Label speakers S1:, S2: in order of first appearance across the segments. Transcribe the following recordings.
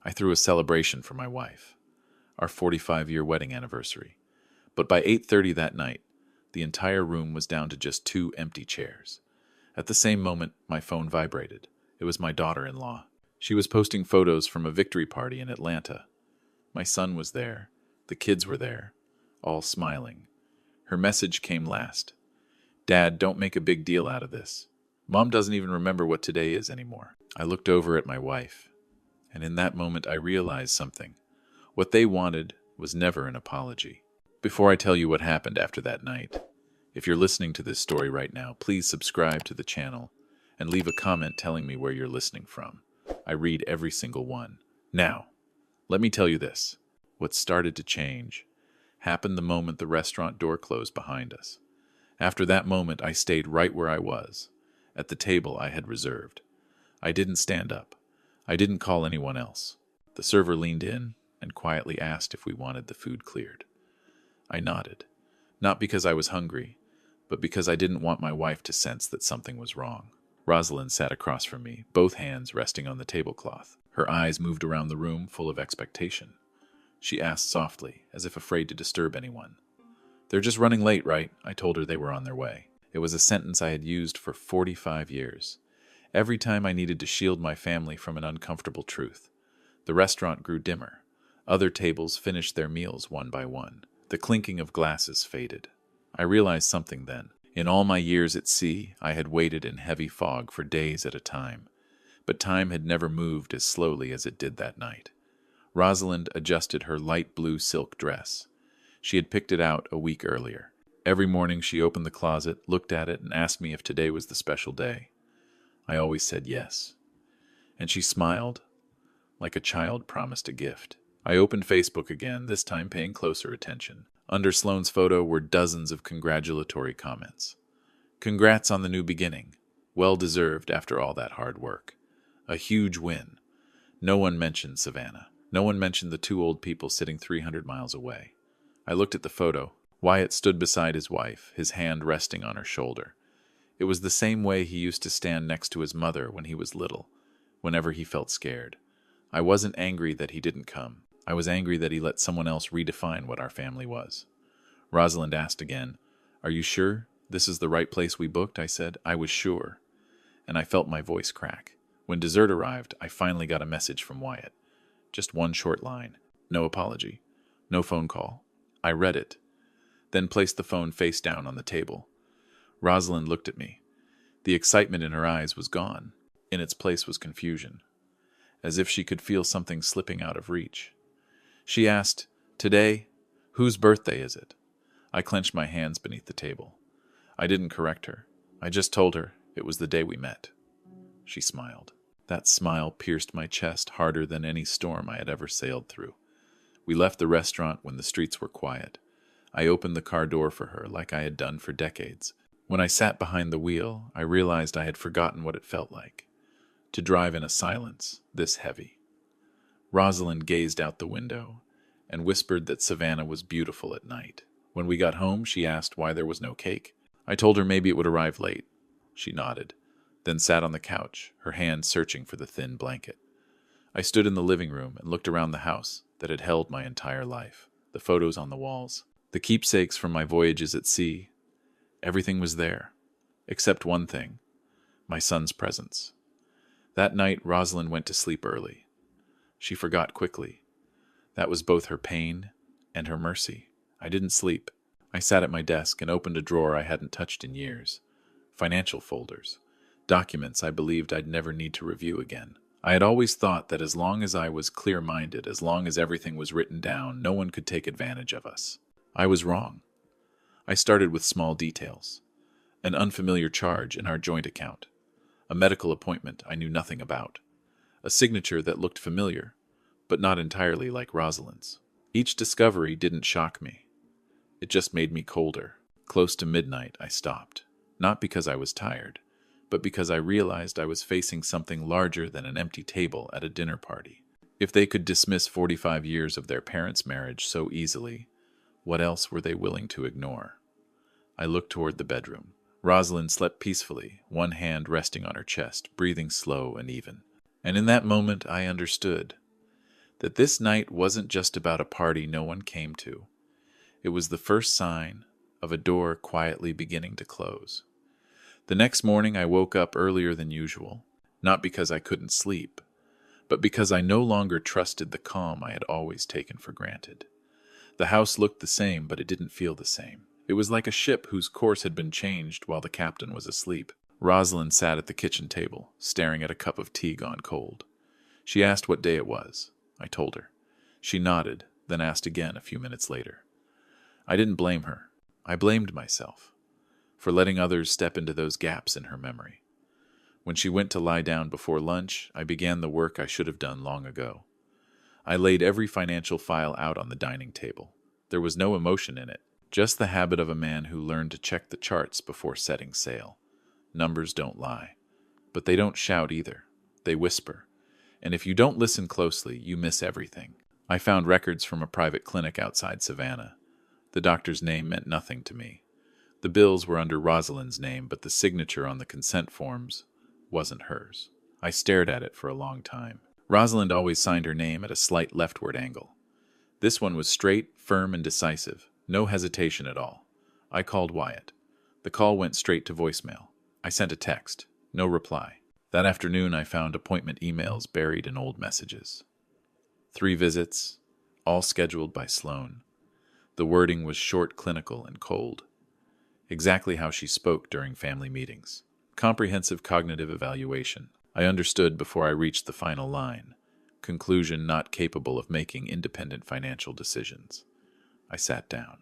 S1: I threw a celebration for my wife, our 45-year wedding anniversary. But by 8:30 that night, the entire room was down to just 2 empty chairs. At the same moment, my phone vibrated. It was my daughter-in-law. She was posting photos from a victory party in Atlanta. My son was there. The kids were there, all smiling. Her message came last. "Dad, don't make a big deal out of this. Mom doesn't even remember what today is anymore." I looked over at my wife, and in that moment I realized something. What they wanted was never an apology. Before I tell you what happened after that night, if you're listening to this story right now, please subscribe to the channel and leave a comment telling me where you're listening from. I read every single one. Now, let me tell you this. What started to change happened the moment the restaurant door closed behind us. After that moment, I stayed right where I was, at the table I had reserved. I didn't stand up. I didn't call anyone else. The server leaned in and quietly asked if we wanted the food cleared. I nodded, not because I was hungry, but because I didn't want my wife to sense that something was wrong. Rosalind sat across from me, both hands resting on the tablecloth. Her eyes moved around the room, full of expectation. She asked softly, as if afraid to disturb anyone. "They're just running late, right?" I told her they were on their way. It was a sentence I had used for 45 years. Every time I needed to shield my family from an uncomfortable truth. The restaurant grew dimmer. Other tables finished their meals one by one. The clinking of glasses faded. I realized something then. In all my years at sea, I had waited in heavy fog for days at a time. But time had never moved as slowly as it did that night. Rosalind adjusted her light blue silk dress. She had picked it out a week earlier. Every morning she opened the closet, looked at it, and asked me if today was the special day. I always said yes. And she smiled, like a child promised a gift. I opened Facebook again, this time paying closer attention. Under Sloane's photo were dozens of congratulatory comments. "Congrats on the new beginning. Well deserved after all that hard work. A huge win." No one mentioned Savannah. No one mentioned the 2 old people sitting 300 miles away. I looked at the photo. Wyatt stood beside his wife, his hand resting on her shoulder. It was the same way he used to stand next to his mother when he was little, whenever he felt scared. I wasn't angry that he didn't come. I was angry that he let someone else redefine what our family was. Rosalind asked again, "Are you sure this is the right place we booked?" I said. I was sure, and I felt my voice crack. When dessert arrived, I finally got a message from Wyatt. Just one short line. No apology. No phone call. I read it, then placed the phone face down on the table. Rosalind looked at me. The excitement in her eyes was gone. In its place was confusion, as if she could feel something slipping out of reach. She asked, "Today, whose birthday is it?" I clenched my hands beneath the table. I didn't correct her. I just told her it was the day we met. She smiled. That smile pierced my chest harder than any storm I had ever sailed through. We left the restaurant when the streets were quiet. I opened the car door for her like I had done for decades. When I sat behind the wheel, I realized I had forgotten what it felt like to drive in a silence this heavy. Rosalind gazed out the window and whispered that Savannah was beautiful at night. When we got home, she asked why there was no cake. I told her maybe it would arrive late. She nodded, then sat on the couch, her hand searching for the thin blanket. I stood in the living room and looked around the house that had held my entire life. The photos on the walls, the keepsakes from my voyages at sea. Everything was there, except one thing, my son's presence. That night, Rosalind went to sleep early. She forgot quickly. That was both her pain and her mercy. I didn't sleep. I sat at my desk and opened a drawer I hadn't touched in years. Financial folders. Documents I believed I'd never need to review again. I had always thought that as long as I was clear-minded, as long as everything was written down, no one could take advantage of us. I was wrong. I started with small details. An unfamiliar charge in our joint account. A medical appointment I knew nothing about. A signature that looked familiar, but not entirely like Rosalind's. Each discovery didn't shock me. It just made me colder. Close to midnight, I stopped. Not because I was tired, but because I realized I was facing something larger than an empty table at a dinner party. If they could dismiss 45 years of their parents' marriage so easily, what else were they willing to ignore? I looked toward the bedroom. Rosalind slept peacefully, one hand resting on her chest, breathing slow and even. And in that moment, I understood. that this night wasn't just about a party no one came to. It was the first sign of a door quietly beginning to close. The next morning I woke up earlier than usual, not because I couldn't sleep, but because I no longer trusted the calm I had always taken for granted. The house looked the same, but it didn't feel the same. It was like a ship whose course had been changed while the captain was asleep. Rosalind sat at the kitchen table, staring at a cup of tea gone cold. She asked what day it was. I told her. She nodded, then asked again a few minutes later. I didn't blame her. I blamed myself for letting others step into those gaps in her memory. When she went to lie down before lunch, I began the work I should have done long ago. I laid every financial file out on the dining table. There was no emotion in it, just the habit of a man who learned to check the charts before setting sail. Numbers don't lie, but they don't shout either. They whisper. And if you don't listen closely, you miss everything. I found records from a private clinic outside Savannah. The doctor's name meant nothing to me. The bills were under Rosalind's name, but the signature on the consent forms wasn't hers. I stared at it for a long time. Rosalind always signed her name at a slight leftward angle. This one was straight, firm, and decisive. No hesitation at all. I called Wyatt. The call went straight to voicemail. I sent a text. No reply. That afternoon I found appointment emails buried in old messages. 3 visits, all scheduled by Sloane. The wording was short, clinical, and cold. Exactly how she spoke during family meetings. Comprehensive cognitive evaluation. I understood before I reached the final line. Conclusion not capable of making independent financial decisions. I sat down.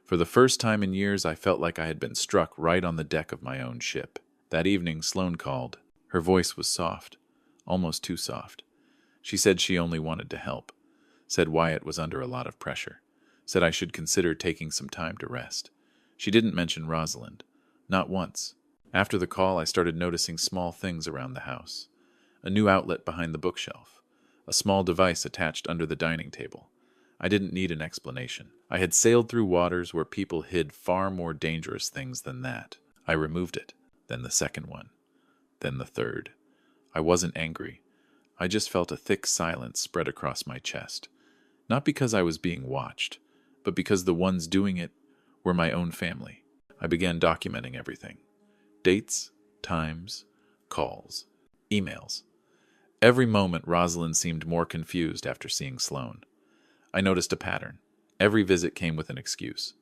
S1: For the first time in years, I felt like I had been struck right on the deck of my own ship. That evening, Sloane called. Her voice was soft, almost too soft. She said she only wanted to help. Said Wyatt was under a lot of pressure. Said I should consider taking some time to rest. She didn't mention Rosalind. Not once. After the call, I started noticing small things around the house. A new outlet behind the bookshelf. A small device attached under the dining table. I didn't need an explanation. I had sailed through waters where people hid far more dangerous things than that. I removed it. Then the second one. Then the third. I wasn't angry. I just felt a thick silence spread across my chest. Not because I was being watched, but because the ones doing it were my own family. I began documenting everything. Dates, times, calls, emails. Every moment Rosalind seemed more confused after seeing Sloane. I noticed a pattern. Every visit came with an excuse.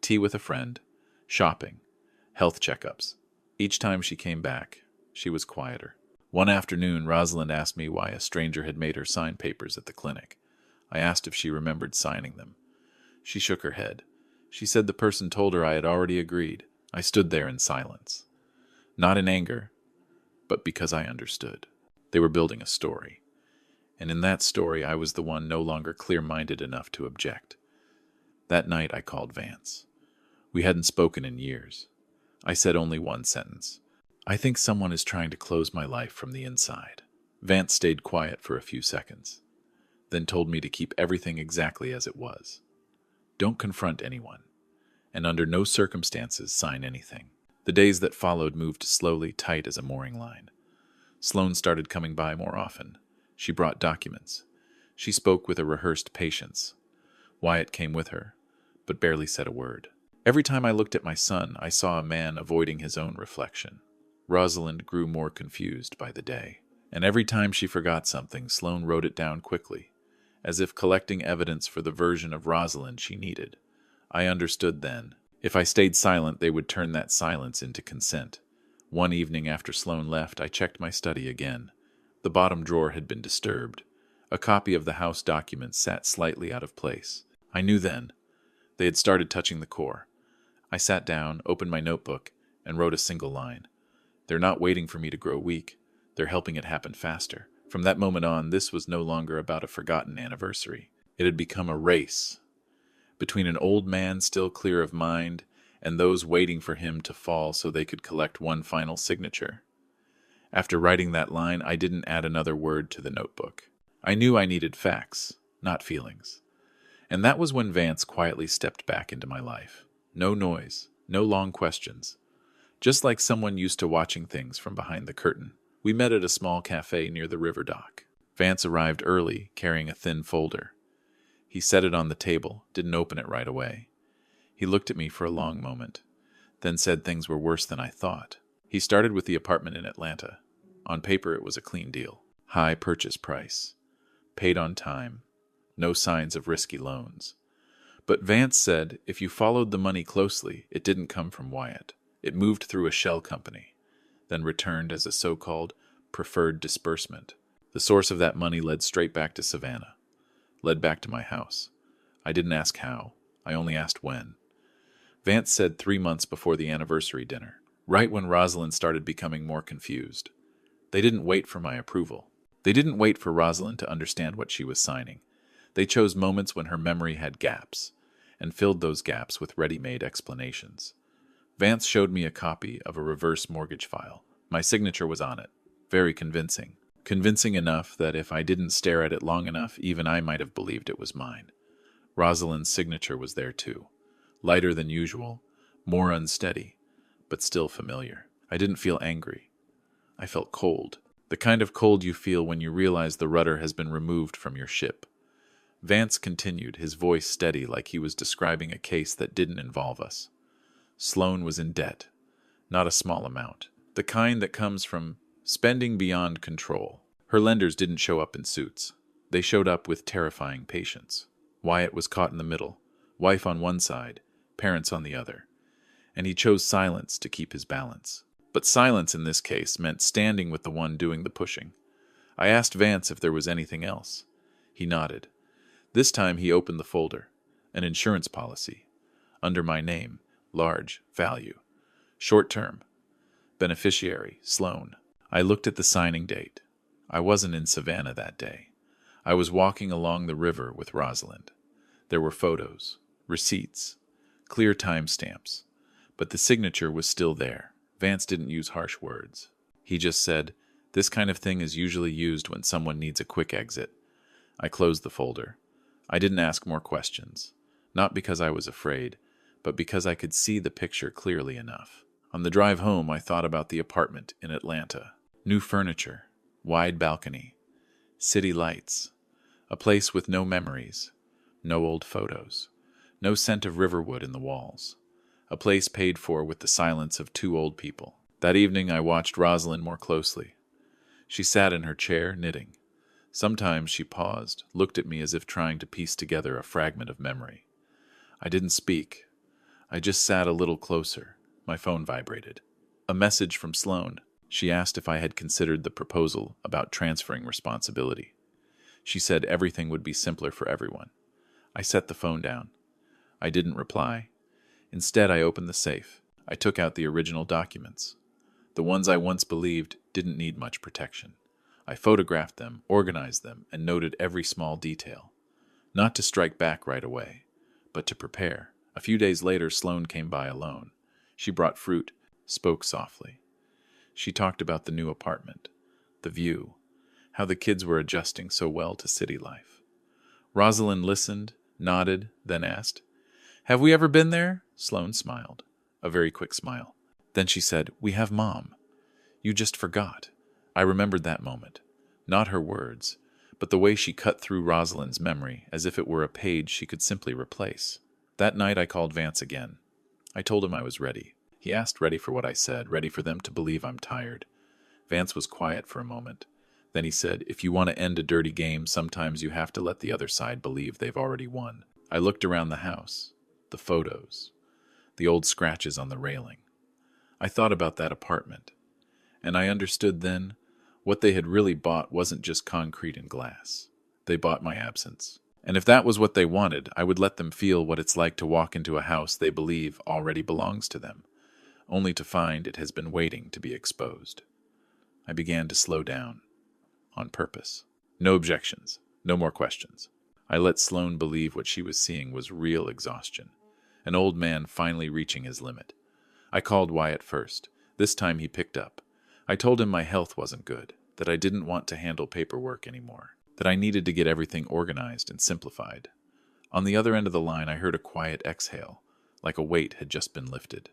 S1: Tea with a friend, shopping, health checkups. Each time she came back, she was quieter. One afternoon, Rosalind asked me why a stranger had made her sign papers at the clinic. I asked if she remembered signing them. She shook her head. She said the person told her I had already agreed. I stood there in silence. Not in anger, but because I understood. They were building a story. And in that story, I was the one no longer clear-minded enough to object. That night, I called Vance. We hadn't spoken in years. I said only one sentence. I think someone is trying to close my life from the inside. Vance stayed quiet for a few seconds, then told me to keep everything exactly as it was. Don't confront anyone, and under no circumstances sign anything. The days that followed moved slowly, tight as a mooring line. Sloane started coming by more often. She brought documents. She spoke with a rehearsed patience. Wyatt came with her, but barely said a word. Every time I looked at my son, I saw a man avoiding his own reflection. Rosalind grew more confused by the day, and every time she forgot something, Sloane wrote it down quickly, as if collecting evidence for the version of Rosalind she needed. I understood then. If I stayed silent, they would turn that silence into consent. One evening after Sloane left, I checked my study again. The bottom drawer had been disturbed. A copy of the house documents sat slightly out of place. I knew then. They had started touching the core. I sat down, opened my notebook, and wrote a single line. They're not waiting for me to grow weak. They're helping it happen faster. From that moment on, this was no longer about a forgotten anniversary. It had become a race between an old man still clear of mind and those waiting for him to fall so they could collect one final signature. After writing that line, I didn't add another word to the notebook. I knew I needed facts, not feelings. And that was when Vance quietly stepped back into my life. No noise, no long questions. Just like someone used to watching things from behind the curtain. We met at a small cafe near the river dock. Vance arrived early, carrying a thin folder. He set it on the table, didn't open it right away. He looked at me for a long moment, then said things were worse than I thought. He started with the apartment in Atlanta. On paper, it was a clean deal. High purchase price. Paid on time. No signs of risky loans. But Vance said if you followed the money closely, it didn't come from Wyatt. It moved through a shell company, then returned as a so-called preferred disbursement. The source of that money led straight back to Savannah. Led back to my house. I didn't ask how. I only asked when. Vance said 3 months before the anniversary dinner, right when Rosalind started becoming more confused. They didn't wait for my approval. They didn't wait for Rosalind to understand what she was signing. They chose moments when her memory had gaps, and filled those gaps with ready-made explanations. Vance showed me a copy of a reverse mortgage file. My signature was on it. Very convincing. Convincing enough that if I didn't stare at it long enough, even I might have believed it was mine. Rosalind's signature was there too. Lighter than usual, more unsteady, but still familiar. I didn't feel angry. I felt cold. The kind of cold you feel when you realize the rudder has been removed from your ship. Vance continued, his voice steady like he was describing a case that didn't involve us. Sloane was in debt. Not a small amount. The kind that comes from spending beyond control. Her lenders didn't show up in suits. They showed up with terrifying patience. Wyatt was caught in the middle. Wife on one side, parents on the other. And he chose silence to keep his balance. But silence in this case meant standing with the one doing the pushing. I asked Vance if there was anything else. He nodded. This time he opened the folder. An insurance policy. Under my name. Large. Value. Short term. Beneficiary. Sloane. I looked at the signing date. I wasn't in Savannah that day. I was walking along the river with Rosalind. There were photos. Receipts. Clear timestamps. But the signature was still there. Vance didn't use harsh words. He just said, "This kind of thing is usually used when someone needs a quick exit." I closed the folder. I didn't ask more questions. Not because I was afraid, but because I could see the picture clearly enough. On the drive home, I thought about the apartment in Atlanta. New furniture, wide balcony, city lights, a place with no memories, no old photos, no scent of riverwood in the walls. A place paid for with the silence of 2 old people. That evening I watched Rosalind more closely. She sat in her chair, knitting. Sometimes she paused, looked at me as if trying to piece together a fragment of memory. I didn't speak. I just sat a little closer. My phone vibrated. A message from Sloane. She asked if I had considered the proposal about transferring responsibility. She said everything would be simpler for everyone. I set the phone down. I didn't reply. Instead, I opened the safe. I took out the original documents. The ones I once believed didn't need much protection. I photographed them, organized them, and noted every small detail. Not to strike back right away, but to prepare. A few days later, Sloane came by alone. She brought fruit, spoke softly. She talked about the new apartment, the view, how the kids were adjusting so well to city life. Rosalind listened, nodded, then asked, "Have we ever been there?" Sloane smiled, a very quick smile. Then she said, "We have Mom. You just forgot." I remembered that moment. Not her words, but the way she cut through Rosalind's memory as if it were a page she could simply replace. That night I called Vance again. I told him I was ready. He asked ready for what I said, ready for them to believe I'm tired. Vance was quiet for a moment. Then he said, "If you want to end a dirty game, sometimes you have to let the other side believe they've already won." I looked around the house. The photos. The old scratches on the railing. I thought about that apartment. And I understood then, what they had really bought wasn't just concrete and glass. They bought my absence. And if that was what they wanted, I would let them feel what it's like to walk into a house they believe already belongs to them, only to find it has been waiting to be exposed. I began to slow down. On purpose. No objections. No more questions. I let Sloane believe what she was seeing was real exhaustion. An old man finally reaching his limit. I called Wyatt first. This time he picked up. I told him my health wasn't good, that I didn't want to handle paperwork anymore, that I needed to get everything organized and simplified. On the other end of the line, I heard a quiet exhale, like a weight had just been lifted.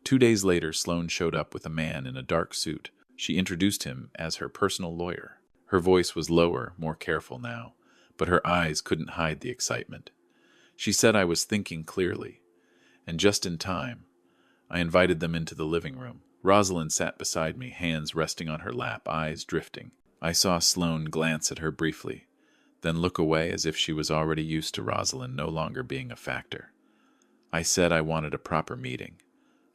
S1: 2 days later, Sloane showed up with a man in a dark suit. She introduced him as her personal lawyer. Her voice was lower, more careful now, but her eyes couldn't hide the excitement. She said I was thinking clearly, and just in time, I invited them into the living room. Rosalind sat beside me, hands resting on her lap, eyes drifting. I saw Sloane glance at her briefly, then look away as if she was already used to Rosalind no longer being a factor. I said I wanted a proper meeting,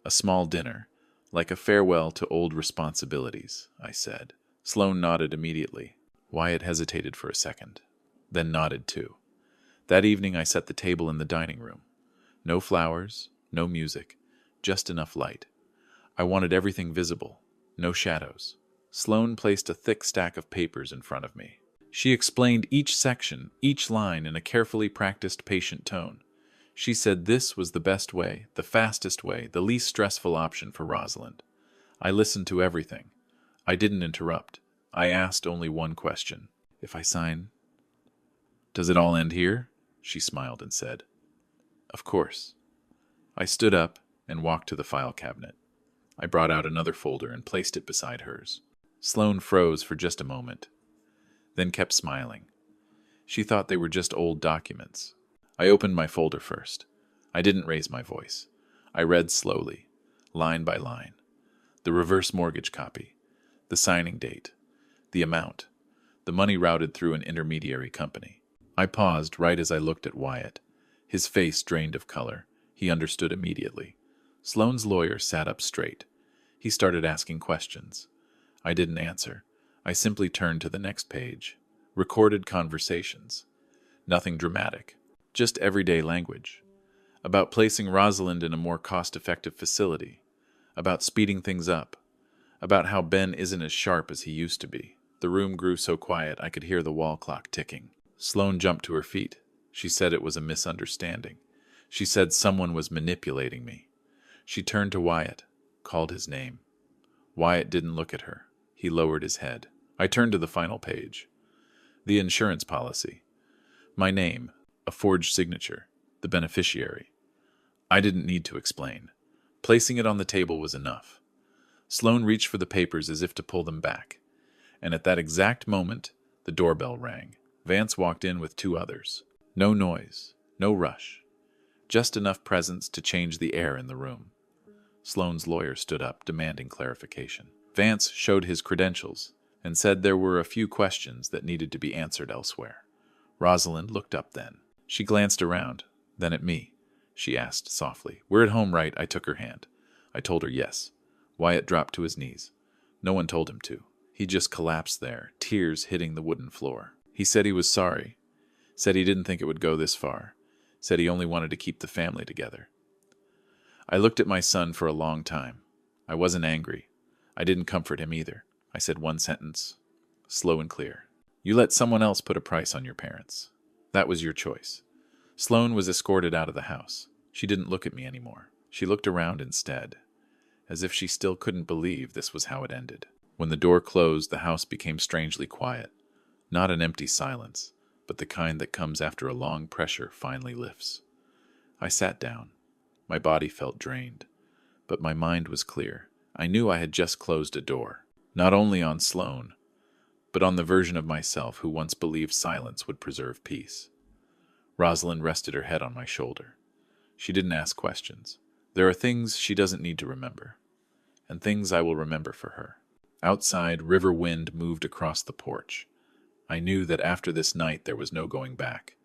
S1: a small dinner, like a farewell to old responsibilities, I said. Sloane nodded immediately. Wyatt hesitated for a second, then nodded too. That evening I set the table in the dining room. No flowers, no music, just enough light. I wanted everything visible, no shadows. Sloane placed a thick stack of papers in front of me. She explained each section, each line in a carefully practiced, patient tone. She said this was the best way, the fastest way, the least stressful option for Rosalind. I listened to everything. I didn't interrupt. I asked only one question. If I sign, does it all end here? She smiled and said, Of course. I stood up and walked to the file cabinet. I brought out another folder and placed it beside hers. Sloane froze for just a moment, then kept smiling. She thought they were just old documents. I opened my folder first. I didn't raise my voice. I read slowly, line by line. The reverse mortgage copy, the signing date, the amount, the money routed through an intermediary company. I paused right as I looked at Wyatt. His face drained of color. He understood immediately. Sloane's lawyer sat up straight. He started asking questions. I didn't answer. I simply turned to the next page. Recorded conversations. Nothing dramatic. Just everyday language. About placing Rosalind in a more cost-effective facility. About speeding things up. About how Ben isn't as sharp as he used to be. The room grew so quiet I could hear the wall clock ticking. Sloane jumped to her feet. She said it was a misunderstanding. She said someone was manipulating me. She turned to Wyatt, called his name. Wyatt didn't look at her. He lowered his head. I turned to the final page. The insurance policy. My name, a forged signature, the beneficiary. I didn't need to explain. Placing it on the table was enough. Sloane reached for the papers as if to pull them back. And at that exact moment, the doorbell rang. Vance walked in with two others. No noise, no rush. Just enough presence to change the air in the room. Sloane's lawyer stood up, demanding clarification. Vance showed his credentials and said there were a few questions that needed to be answered elsewhere. Rosalind looked up then. She glanced around, then at me. She asked softly, "We're at home, right?" I took her hand. I told her yes. Wyatt dropped to his knees. No one told him to. He just collapsed there, tears hitting the wooden floor. He said he was sorry. Said he didn't think it would go this far. Said he only wanted to keep the family together. I looked at my son for a long time. I wasn't angry. I didn't comfort him either. I said one sentence, slow and clear. You let someone else put a price on your parents. That was your choice. Sloane was escorted out of the house. She didn't look at me anymore. She looked around instead, as if she still couldn't believe this was how it ended. When the door closed, the house became strangely quiet. Not an empty silence, but the kind that comes after a long pressure finally lifts. I sat down. My body felt drained, but my mind was clear. I knew I had just closed a door, not only on Sloane, but on the version of myself who once believed silence would preserve peace. Rosalind rested her head on my shoulder. She didn't ask questions. There are things she doesn't need to remember, and things I will remember for her. Outside, river wind moved across the porch. I knew that after this night there was no going back.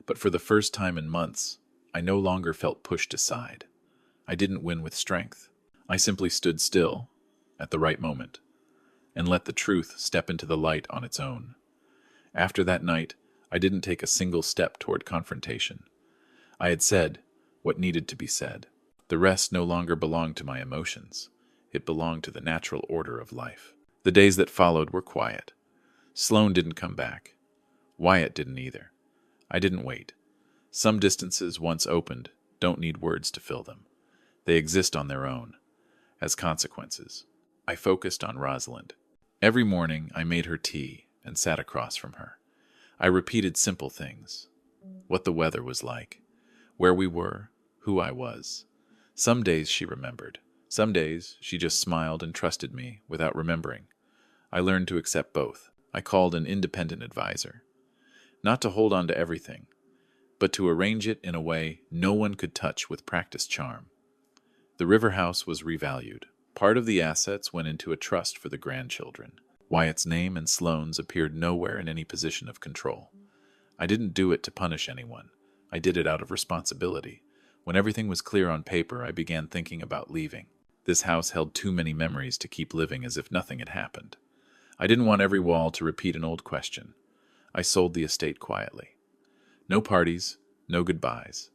S1: But for the first time in months, I no longer felt pushed aside. I didn't win with strength. I simply stood still, at the right moment, and let the truth step into the light on its own. After that night, I didn't take a single step toward confrontation. I had said what needed to be said. The rest no longer belonged to my emotions. It belonged to the natural order of life. The days that followed were quiet. Sloane didn't come back. Wyatt didn't either. I didn't wait. Some distances, once opened, don't need words to fill them. They exist on their own, as consequences. I focused on Rosalind. Every morning I made her tea and sat across from her. I repeated simple things. What the weather was like, where we were, who I was. Some days she remembered. Some days she just smiled and trusted me without remembering. I learned to accept both. I called an independent advisor, not to hold on to everything, but to arrange it in a way no one could touch with practiced charm. The river house was revalued. Part of the assets went into a trust for the grandchildren. Wyatt's name and Sloane's appeared nowhere in any position of control. I didn't do it to punish anyone. I did it out of responsibility. When everything was clear on paper, I began thinking about leaving. This house held too many memories to keep living as if nothing had happened. I didn't want every wall to repeat an old question. I sold the estate quietly. No parties, no goodbyes.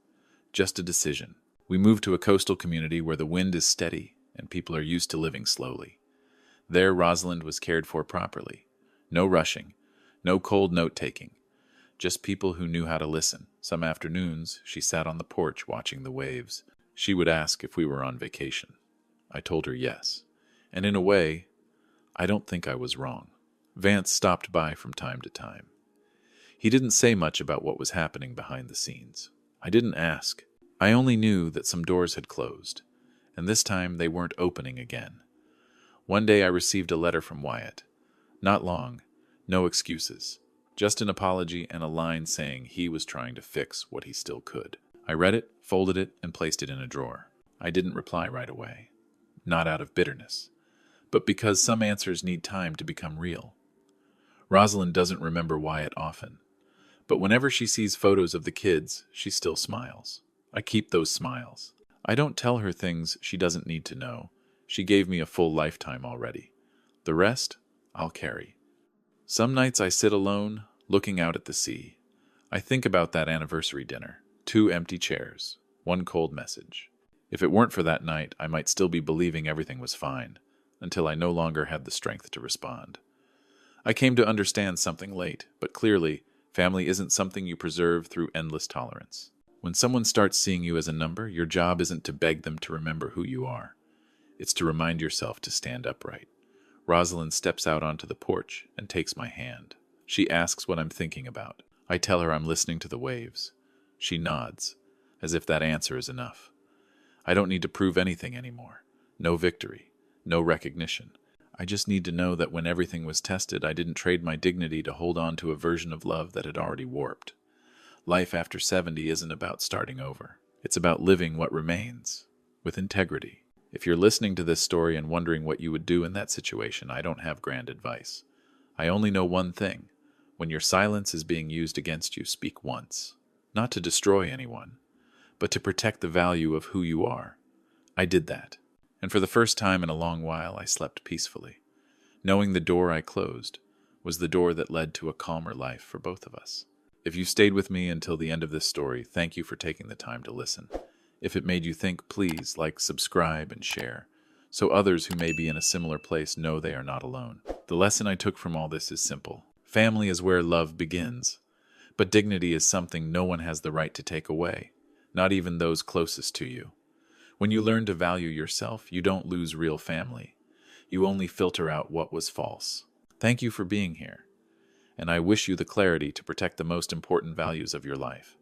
S1: Just a decision. We moved to a coastal community where the wind is steady and people are used to living slowly. There, Rosalind was cared for properly. No rushing, no cold note-taking. Just people who knew how to listen. Some afternoons, she sat on the porch watching the waves. She would ask if we were on vacation. I told her yes. And in a way, I don't think I was wrong. Vance stopped by from time to time. He didn't say much about what was happening behind the scenes. I didn't ask. I only knew that some doors had closed, and this time they weren't opening again. One day I received a letter from Wyatt. Not long, no excuses. Just an apology and a line saying he was trying to fix what he still could. I read it, folded it, and placed it in a drawer. I didn't reply right away. Not out of bitterness, but because some answers need time to become real. Rosalind doesn't remember Wyatt often, but whenever she sees photos of the kids, she still smiles. I keep those smiles. I don't tell her things she doesn't need to know. She gave me a full lifetime already. The rest, I'll carry. Some nights I sit alone, looking out at the sea. I think about that anniversary dinner. 2 empty chairs, 1 cold message. If it weren't for that night, I might still be believing everything was fine, until I no longer had the strength to respond. I came to understand something late, but clearly, family isn't something you preserve through endless tolerance. When someone starts seeing you as a number, your job isn't to beg them to remember who you are. It's to remind yourself to stand upright. Rosalind steps out onto the porch and takes my hand. She asks what I'm thinking about. I tell her I'm listening to the waves. She nods, as if that answer is enough. I don't need to prove anything anymore. No victory, no recognition. I just need to know that when everything was tested, I didn't trade my dignity to hold on to a version of love that had already warped. Life after 70 isn't about starting over. It's about living what remains, with integrity. If you're listening to this story and wondering what you would do in that situation, I don't have grand advice. I only know one thing. When your silence is being used against you, speak once. Not to destroy anyone, but to protect the value of who you are. I did that. And for the first time in a long while, I slept peacefully, knowing the door I closed was the door that led to a calmer life for both of us. If you stayed with me until the end of this story, thank you for taking the time to listen. If it made you think, please like, subscribe, and share, so others who may be in a similar place know they are not alone. The lesson I took from all this is simple. Family is where love begins, but dignity is something no one has the right to take away, not even those closest to you. When you learn to value yourself, you don't lose real family. You only filter out what was false. Thank you for being here, and I wish you the clarity to protect the most important values of your life.